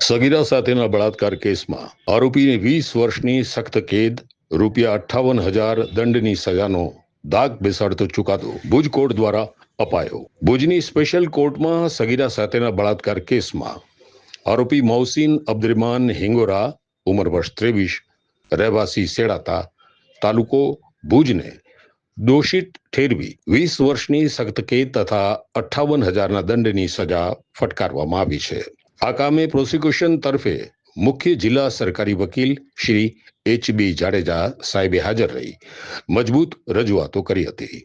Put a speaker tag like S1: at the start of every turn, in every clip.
S1: સગીરા સાથેના બળાત્કાર કેસમાં આરોપીને 20 વર્ષની સખ્ત કેદ, ₹58,000 દંડની સજાનો દાગ બેસાડતો ચુકાદો ભુજ કોર્ટ દ્વારા અપાયો. ભુજની સ્પેશિયલ કોર્ટમાં સગીરા સાથેના બળાત્કાર કેસમાં આરોપી મોહસીન અબ્દુર્રહમાન હિંગોરા, ઉંમર વર્ષ 23, રહેવાસી સેડાતા, તાલુકો ભુજને દોષિત ઠેરવી 20 વર્ષની સખ્ત કેદ તથા 58,000ના દંડની સજા ફટકારવામાં આવી છે. આ કામે પ્રોસિક્યુશન તરફે મુખ્ય જિલ્લા સરકારી વકીલ શ્રી H.B. જાડેજા સાહેબે હાજર રહી મજબૂત રજૂઆતો કરી હતી.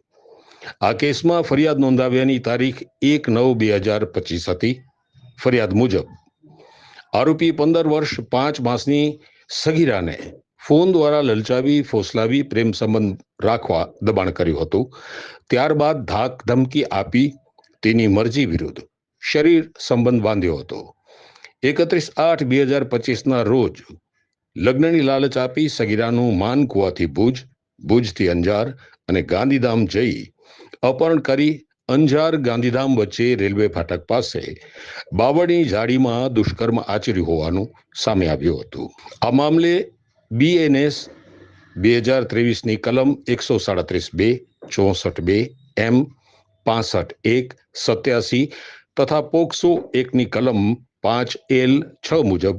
S1: આ કેસમાં ફરિયાદ નોંધાવ્યાની તારીખ 1/9/2025 હતી. ફરિયાદ મુજબ આરોપી 15 વર્ષ 5 માસની સગીરાને ફોન દ્વારા લલચાવી, ફોસલાવી પ્રેમ સંબંધ રાખવા દબાણ કર્યું હતું. ત્યારબાદ ધાક ધમકી આપી તેની મરજી વિરુદ્ધ શરીર સંબંધ બાંધ્યો હતો. 31/8/2025ના રોજ લગ્નની લાલચ આપી સગીરાનું માનકુવાથી ભુજથી અંજાર અને ગાંધીધામ જઈ અપહરણ કરી અંજાર ગાંધીધામ વચ્ચે રેલવે ફાટક પાસે બાવળની ઝાડીમાં દુષ્કર્મ આચર્યું હોવાનું સામે આવ્યું હતું. આ મામલે BNS 2023ની કલમ 137(2), 64(2), M 65(1), 87 તથા પોક્સો 1ની કલમ 5L6 મુજબ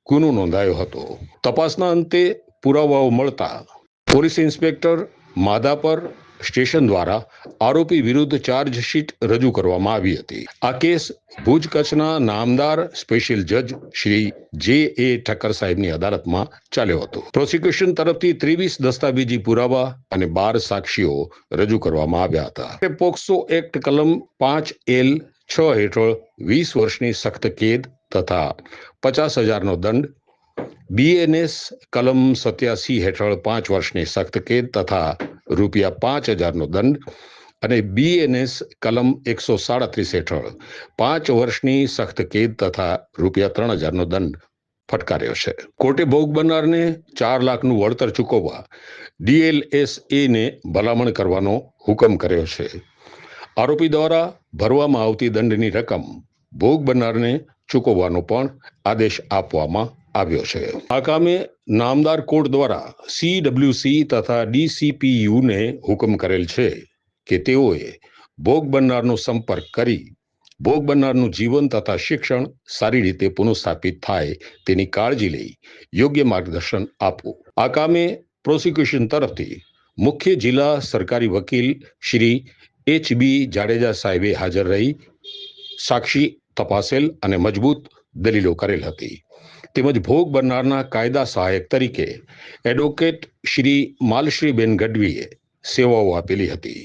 S1: ગુનો નોંધાયો હતો. તપાસના અંતે પુરાવાઓ મળતા પોલીસ ઇન્સ્પેક્ટર માધાપર સ્ટેશન દ્વારા આરોપી વિરુદ્ધ ચાર્જશીટ રજૂ કરવામાં આવી હતી. આ કેસ ભુજ કચ્છના નામદાર સ્પેશિયલ જજ શ્રી J.A. ઠક્કર સાહેબની અદાલતમાં ચાલ્યો હતો. પ્રોસિક્યુશન તરફથી 23 દસ્તાવેજી પુરાવા અને 12 સાક્ષીઓ રજૂ કરવામાં આવ્યા હતા. પોક્સો એક્ટ કલમ 5L6 હેઠળ 20 વર્ષની સખ્ત કેદ તથા 50,000નો દંડ, BNS કલમ 87 હેઠળ 5 વર્ષની સખ્ત કેદ તથા ₹5,000નો દંડ અને BNS કલમ 137 હેઠળ 5 વર્ષની સખ્ત કેદ તથા ₹3,000નો દંડ ફટકાર્યો છે. કોર્ટે ભોગ બનનારને 4 લાખનું વળતર ચૂકવવા DLSAને ભલામણ કરવાનો હુકમ કર્યો છે. આરોપી દ્વારા ભરવામાં આવતી દંડની રકમ ભોગ બનનારને ચૂકવવાનો પણ આદેશ આપવામાં આવ્યો છે. આ કામે નામદાર કોર્ટ દ્વારા CWC તથા DCPUને હુકમ કરેલ છે કે તેઓએ ભોગ બનનારનો સંપર્ક કરી ભોગ બનનારનું જીવન તથા શિક્ષણ સારી રીતે પુનઃસ્થાપિત થાય તેની કાળજી લઈ યોગ્ય માર્ગદર્શન આપવું. આ કામે પ્રોસિક્યુશન તરફથી મુખ્ય જિલ્લા સરકારી વકીલ શ્રી H.B. જાડેજા સાહેબે હાજર રહી સાક્ષી તપાસેલ અને મજબૂત દલીલો કરેલ હતી. તેમજ ભોગ બનનારના કાયદા સહાયક તરીકે એડવોકેટ શ્રી માલશ્રીબેન ગઢવીએ સેવાઓ આપેલી હતી.